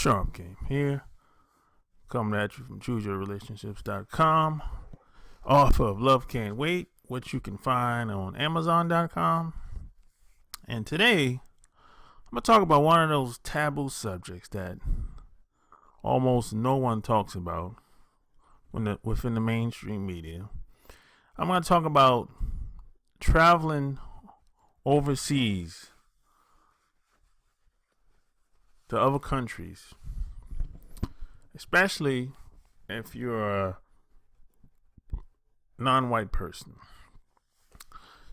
Sharp Game here, coming at you from ChooseYourRelationships.com, author of Love Can't Wait, which you can find on Amazon.com. And today, I'm going to talk about one of those taboo subjects that almost no one talks about within the mainstream media. I'm going to talk about traveling overseas to other countries, especially if you're a non-white person.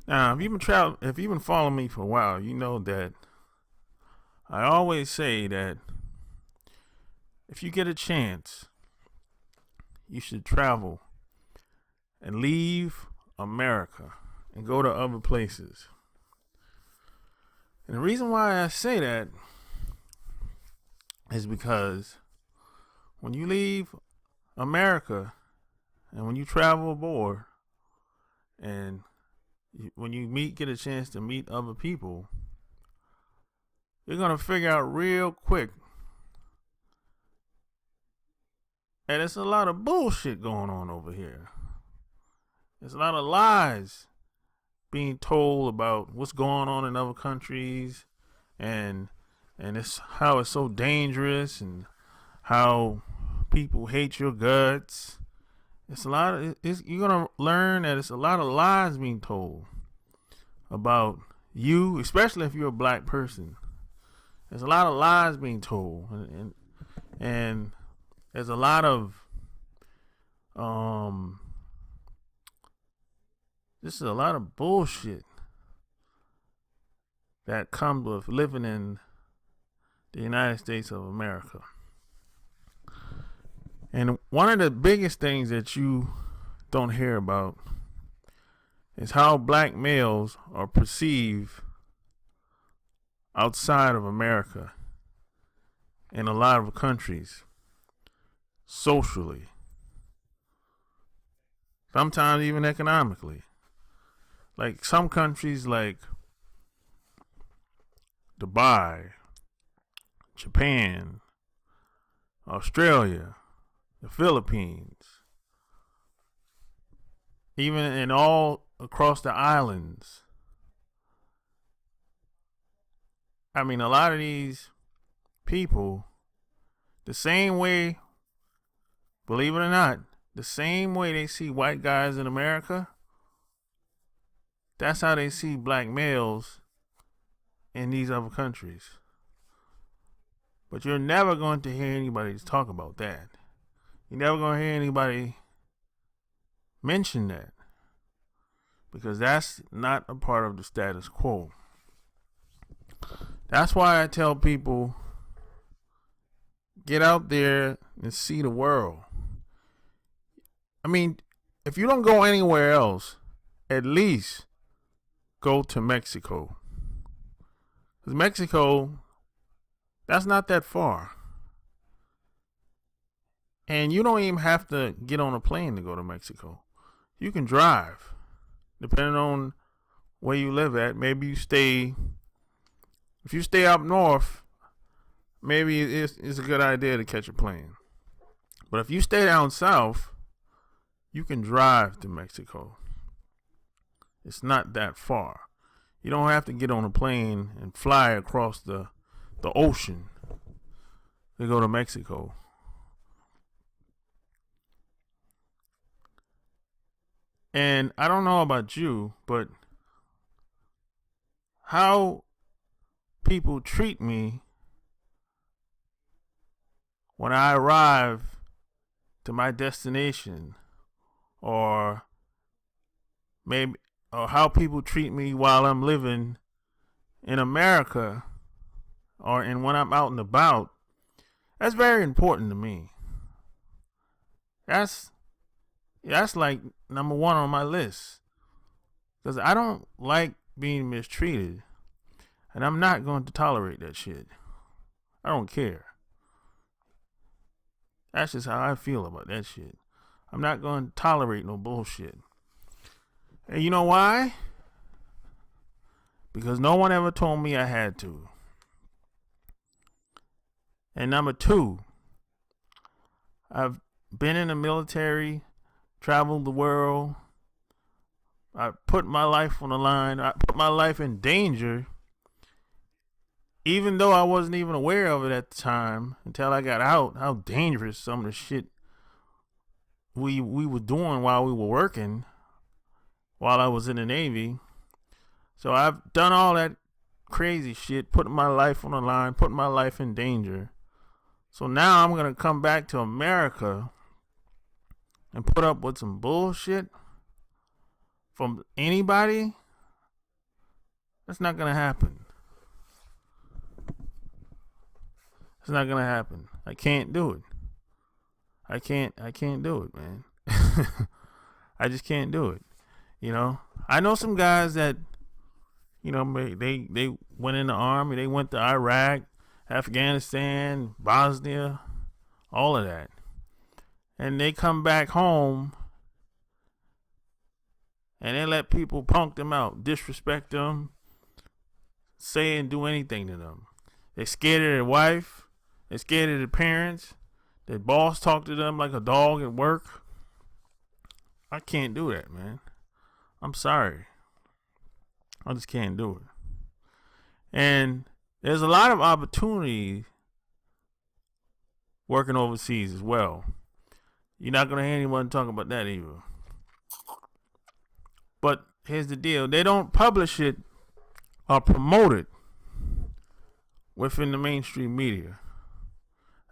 Now, if you've been following me for a while, you know that I always say that if you get a chance, you should travel and leave America and go to other places. And the reason why I say that is because when you leave America and when you travel abroad and when you get a chance to meet other people, you're going to figure out real quick that there's a lot of bullshit going on over here. There's a lot of lies being told about what's going on in other countries and it's how it's so dangerous and how people hate your guts. You're gonna learn that it's a lot of lies being told about you, especially if you're a black person. There's a lot of lies being told, and there's a lot of this is a lot of bullshit that comes with living in the United States of America. And one of the biggest things that you don't hear about is how black males are perceived outside of America in a lot of countries, socially, sometimes even economically. Like some countries like Dubai, Japan, Australia, the Philippines, even in all across the islands. I mean, a lot of these people, the same way, believe it or not, the same way they see white guys in America, that's how they see black males in these other countries. But you're never going to hear anybody talk about that. You're never going to hear anybody mention that, because that's not a part of the status quo. That's why I tell people, get out there and see the world. I mean, if you don't go anywhere else, at least go to Mexico. Because Mexico, that's not that far. And you don't even have to get on a plane to go to Mexico. You can drive, depending on where you live at. Maybe if you stay up north, maybe it's a good idea to catch a plane. But if you stay down south, you can drive to Mexico. It's not that far. You don't have to get on a plane and fly across the ocean to go to Mexico. And I don't know about you, but how people treat me when I arrive to my destination, or how people treat me while I'm living in America, and when I'm out and about, that's very important to me. That's like number one on my list, because I don't like being mistreated, and I'm not going to tolerate that shit. I don't care. That's just how I feel about that shit. I'm not going to tolerate no bullshit. And you know why? Because no one ever told me I had to. And number two, I've been in the military, traveled the world. I put my life on the line. I put my life in danger, even though I wasn't even aware of it at the time until I got out. How dangerous some of the shit we were doing while we were working, while I was in the Navy. So I've done all that crazy shit, putting my life on the line, putting my life in danger. So now I'm going to come back to America and put up with some bullshit from anybody? That's not going to happen. It's not going to happen. I can't do it. I can't do it, man. I just can't do it. You know, I know some guys that, you know, they went in the army, they went to Iraq, Afghanistan, Bosnia, all of that. And they come back home and they let people punk them out, disrespect them, say and do anything to them. They're scared of their wife, they're scared of their parents, their boss talk to them like a dog at work. I can't do that, man. I'm sorry. I just can't do it. And there's a lot of opportunity working overseas as well. You're not going to hear anyone talk about that either. But here's the deal. They don't publish it or promote it within the mainstream media.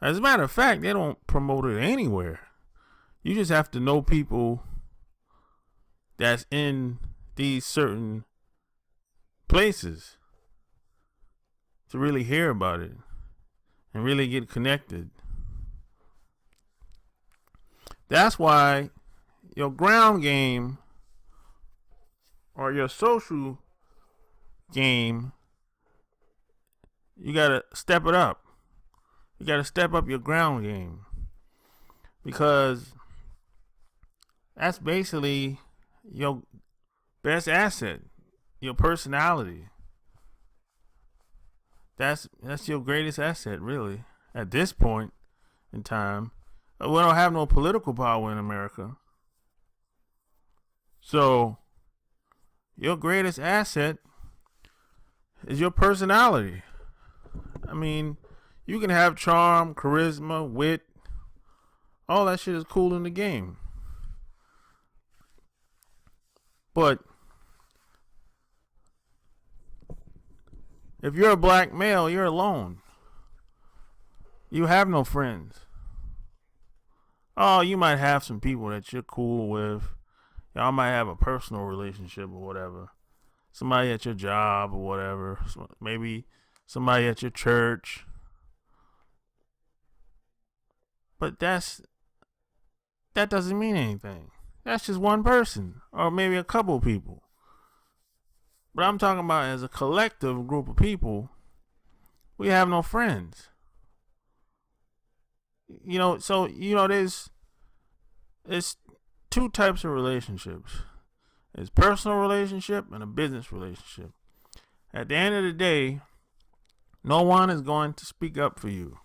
As a matter of fact, they don't promote it anywhere. You just have to know people that's in these certain places to really hear about it and really get connected. That's why your ground game or your social game, you gotta step it up. You gotta step up your ground game, because that's basically your best asset, your personality. That's your greatest asset, really, at this point in time. We don't have no political power in America. So your greatest asset is your personality. I mean, you can have charm, charisma, wit. All that shit is cool in the game. But if you're a black male, you're alone. You have no friends. Oh, you might have some people that you're cool with. Y'all might have a personal relationship or whatever. Somebody at your job or whatever. Maybe somebody at your church. But that doesn't mean anything. That's just one person or maybe a couple of people. But I'm talking about as a collective group of people, we have no friends. You know, so, you know, there's two types of relationships. There's personal relationship and a business relationship. At the end of the day, no one is going to speak up for you.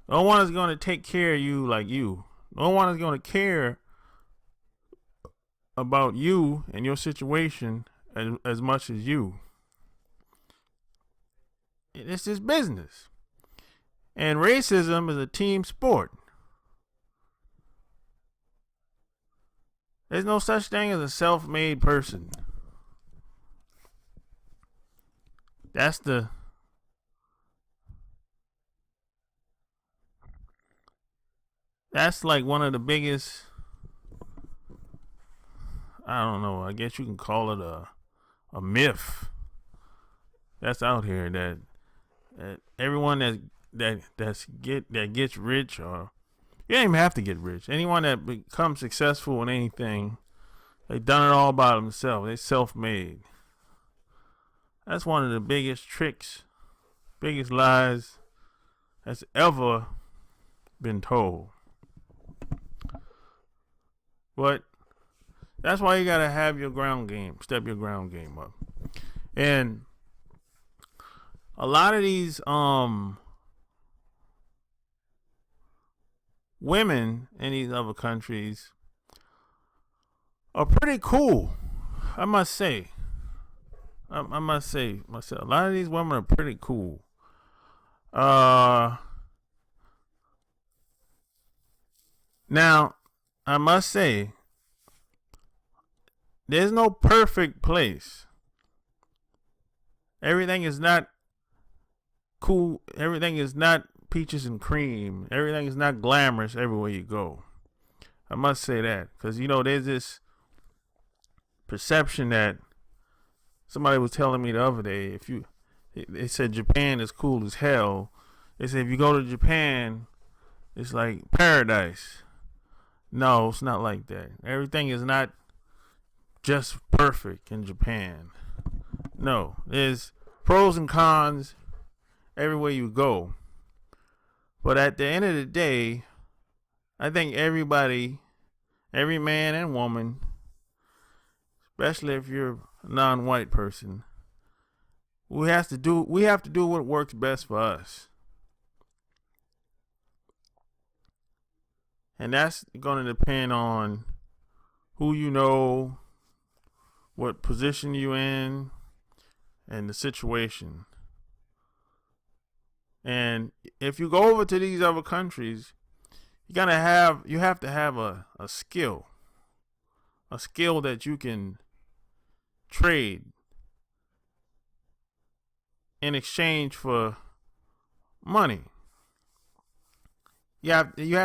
No one is going to take care of you like you. No one is going to care about you and your situation as much as you. It's just business. And racism is a team sport. There's no such thing as a self-made person. That's like one of the biggest, I don't know, I guess you can call it a myth that's out here, that everyone that gets rich, or you don't even have to get rich. Anyone that becomes successful in anything, they've done it all by themselves. They self-made. That's one of the biggest tricks, biggest lies that's ever been told. But that's why you gotta have your ground game, step your ground game up. And a lot of these women in these other countries are pretty cool. I must say. I must say myself. A lot of these women are pretty cool. Now, I must say, there's no perfect place. Everything is not cool. Everything is not peaches and cream. Everything is not glamorous everywhere you go. I must say that. Because, there's this perception that somebody was telling me the other day. They said Japan is cool as hell. They said if you go to Japan, it's like paradise. No, it's not like that. Everything is not just perfect in Japan. No, there's pros and cons everywhere you go. But at the end of the day, I think everybody, every man and woman, especially if you're a non-white person, we have to do what works best for us. And that's going to depend on who you know, what position you in, and the situation. And if you go over to these other countries, you have to have a skill that you can trade in exchange for money. If you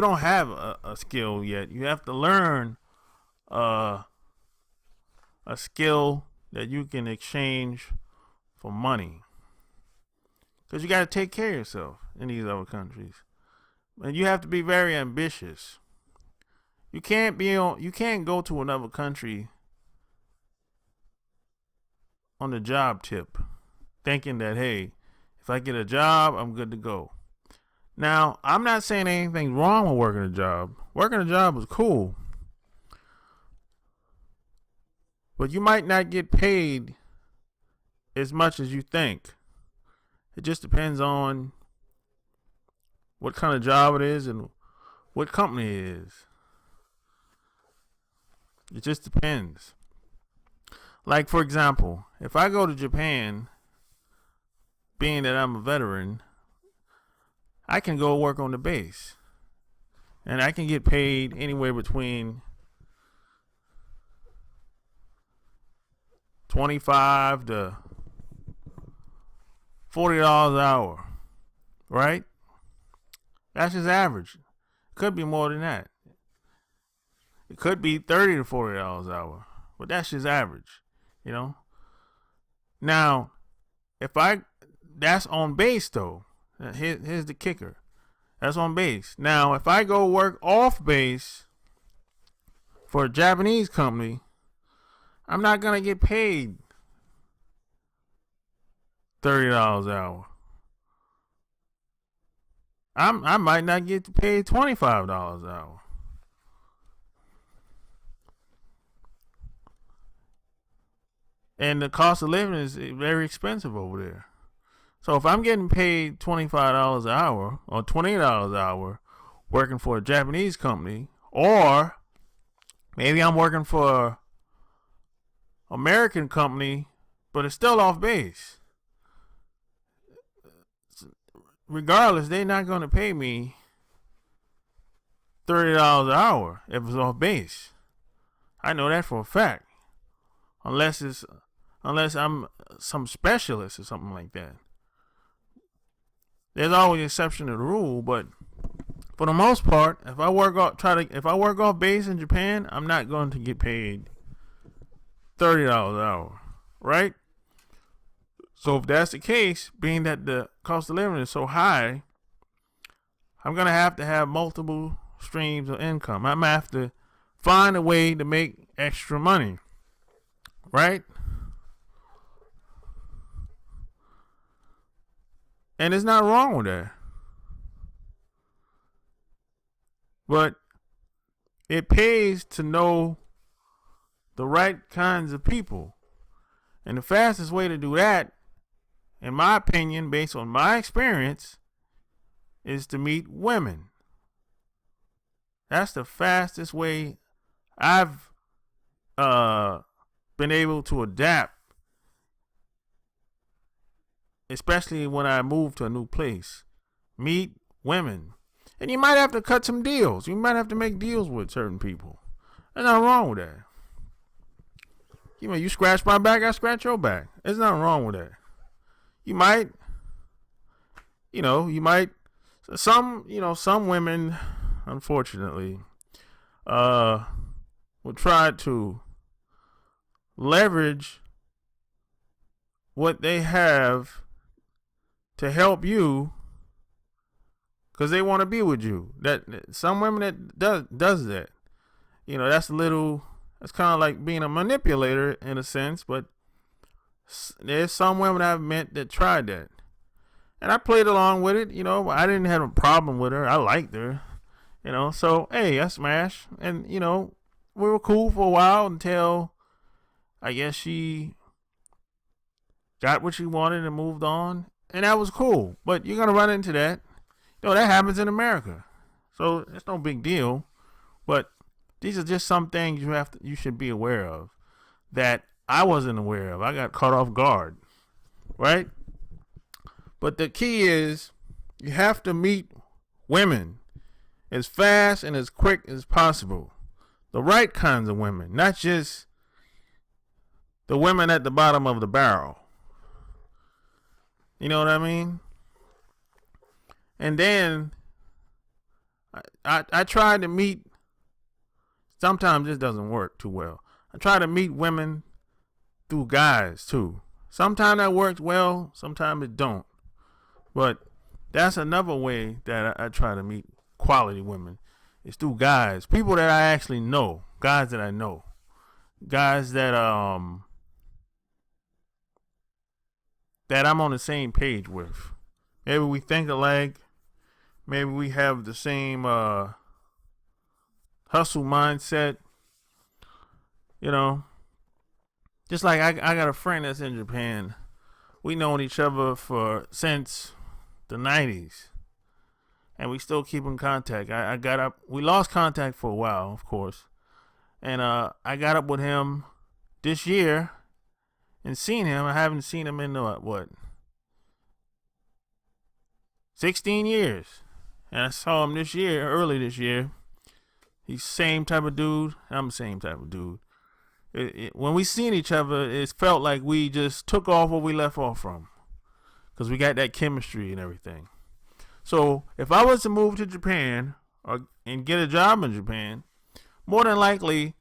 don't have a skill yet, you have to learn a skill that you can exchange for money. Because you got to take care of yourself in these other countries. And you have to be very ambitious. You can't go to another country on the job tip thinking that, hey, if I get a job, I'm good to go. Now, I'm not saying anything's wrong with working a job. Working a job is cool. But you might not get paid as much as you think. It just depends on what kind of job it is and what company it is. It just depends. Like, for example, if I go to Japan, being that I'm a veteran, I can go work on the base. And I can get paid anywhere between $25 to $40 an hour. Right? That's just average. It could be more than that. It could be $30 to $40 an hour. But that's just average. Now, that's on base though. Here's the kicker. That's on base. Now, if I go work off base for a Japanese company, I'm not going to get paid $30 an hour. I might not get paid $25 an hour. And the cost of living is very expensive over there. So if I'm getting paid $25 an hour or $28 an hour working for a Japanese company, or maybe I'm working for an American company, but it's still off base. Regardless, they're not going to pay me $30 an hour if it's off base. I know that for a fact. Unless I'm some specialist or something like that. There's always an exception to the rule, but for the most part, if I work off base in Japan, I'm not going to get paid $30 an hour, right? So if that's the case, being that the cost of living is so high, I'm going to have multiple streams of income. I'm going to have to find a way to make extra money, right? And there's not wrong with that. But it pays to know the right kinds of people. And the fastest way to do that, in my opinion, based on my experience, is to meet women. That's the fastest way I've been able to adapt, especially when I move to a new place. Meet women. And you might have to cut some deals. You might have to make deals with certain people. There's nothing wrong with that. You scratch my back, I scratch your back. There's nothing wrong with that. Some women, unfortunately, will try to leverage what they have to help you because they want to be with you. That some women that does that. That's kind of like being a manipulator in a sense, but there's some women I've met that tried that. And I played along with it, I didn't have a problem with her. I liked her, so, hey, I smashed. And, we were cool for a while until I guess she got what she wanted and moved on. And that was cool. But you're going to run into that. That happens in America. So it's no big deal. But these are just some things you should be aware of that I wasn't aware of. I got caught off guard, right? But the key is you have to meet women as fast and as quick as possible. The right kinds of women, not just the women at the bottom of the barrel. You know what I mean? And then I tried to meet. Sometimes this doesn't work too well. I try to meet women through guys too. Sometimes that works well, sometimes it don't. But that's another way that I try to meet quality women. It's through guys, people that I actually know, guys that I know, guys that I'm on the same page with. Maybe we think alike. Maybe we have the same hustle mindset. Just like I got a friend that's in Japan. We known each other since the 90s. And we still keep in contact. We lost contact for a while, of course. And I got up with him this year and seen him. I haven't seen him in 16 years. And I saw him early this year. He's the same type of dude. I'm the same type of dude. When we seen each other, it felt like we just took off where we left off from. Because we got that chemistry and everything. So if I was to move to Japan and get a job in Japan, more than likely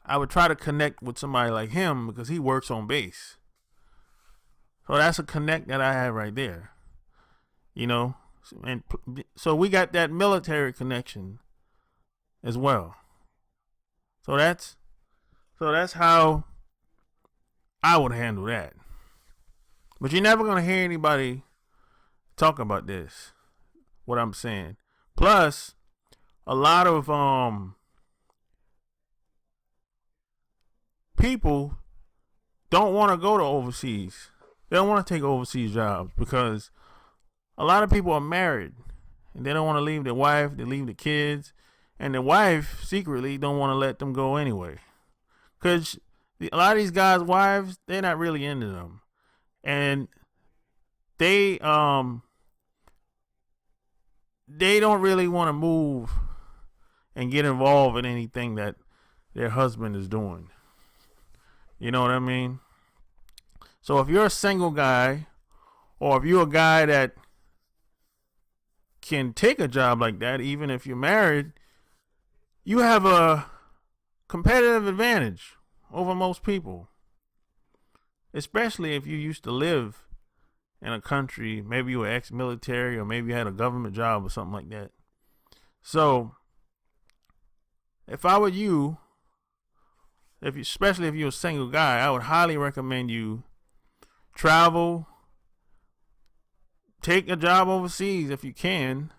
I would try to connect with somebody like him because he works on base. So that's a connect that I have right there. And so we got that military connection as well. So that's how I would handle that. But you're never going to hear anybody talk about this, what I'm saying. Plus, a lot of people don't want to go to overseas. They don't want to take overseas jobs because a lot of people are married and they don't want to leave their wife, they leave the kids, and the wife secretly don't want to let them go anyway. Because a lot of these guys' wives, they're not really into them. And they don't really want to move and get involved in anything that their husband is doing. You know what I mean? So if you're a single guy, or if you're a guy that can take a job like that, even if you're married, you have a competitive advantage over most people. Especially if you used to live in a country, maybe you were ex-military or maybe you had a government job or something like that. So, if I were you, especially if you're a single guy, I would highly recommend you travel, take a job overseas if you can.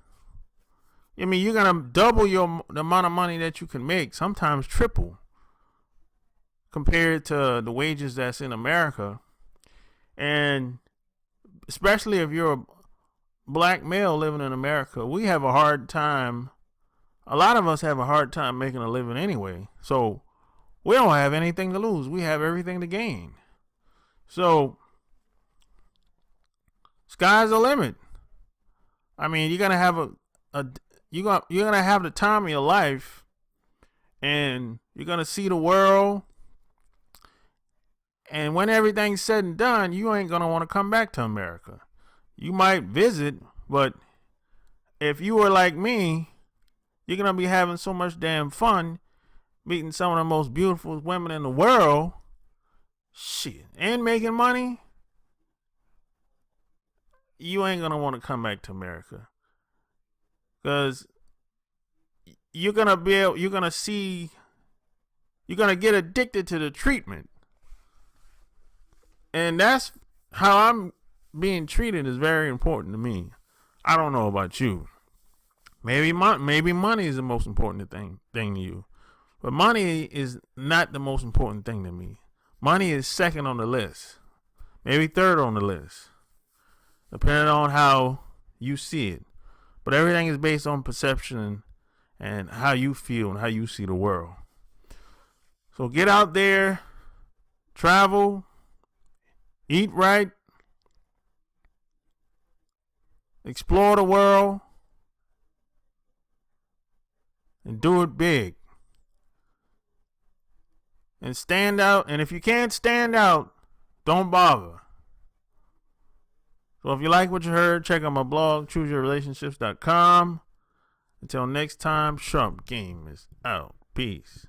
I mean, you're going to double the amount of money that you can make, sometimes triple, compared to the wages that's in America. And especially if you're black male living in America, we have a hard time. A lot of us have a hard time making a living anyway. So we don't have anything to lose. We have everything to gain. So sky's the limit. I mean, you're gonna have you're gonna have the time of your life, and you're gonna see the world. And when everything's said and done, you ain't gonna want to come back to America. You might visit, but if you were like me, you're gonna be having so much damn fun, meeting some of the most beautiful women in the world, shit, and making money. You ain't gonna want to come back to America, because you're gonna get addicted to the treatment, and that's how I'm being treated is very important to me. I don't know about you. Maybe money is the most important thing to you, but money is not the most important thing to me. Money is second on the list, maybe third on the list, depending on how you see it. But everything is based on perception and how you feel and how you see the world. So get out there, travel, eat right, explore the world, and do it big. And stand out. And if you can't stand out, don't bother. So if you like what you heard, check out my blog, chooseyourrelationships.com. Until next time, Trump Game is out. Peace.